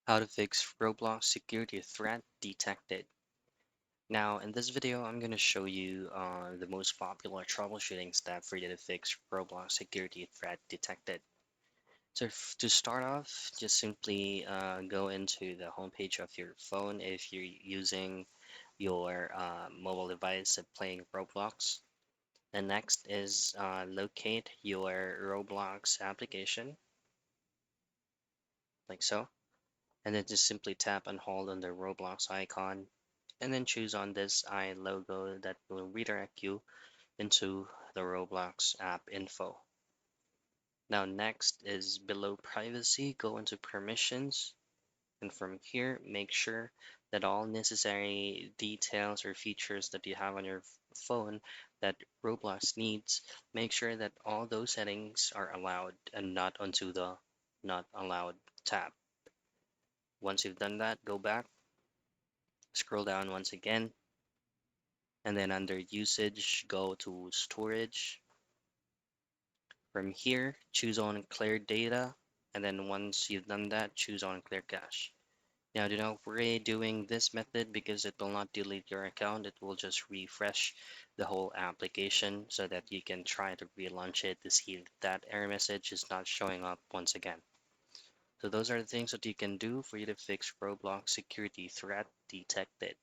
How to fix Roblox Security Threat Detected. Now, in this video, I'm going to show you the most popular troubleshooting step for you to fix Roblox Security Threat Detected. So to start off, just simply go into the homepage of your phone if you're using your mobile device and playing Roblox. And next is locate your Roblox application, like so. And then just simply tap and hold on the Roblox icon and then choose on this eye logo that will redirect you into the Roblox app info. Now next is below privacy, go into permissions, and from here make sure that all necessary details or features that you have on your phone that Roblox needs, make sure that all those settings are allowed and not onto the not allowed tab. Once you've done that, go back, scroll down once again, and then under usage, go to storage. From here, choose on clear data, and then once you've done that, choose on clear cache. Now, do not worry doing this method because it will not delete your account. It will just refresh the whole application so that you can try to relaunch it to see if that error message is not showing up once again. So those are the things that you can do for you to fix Roblox security threat detected.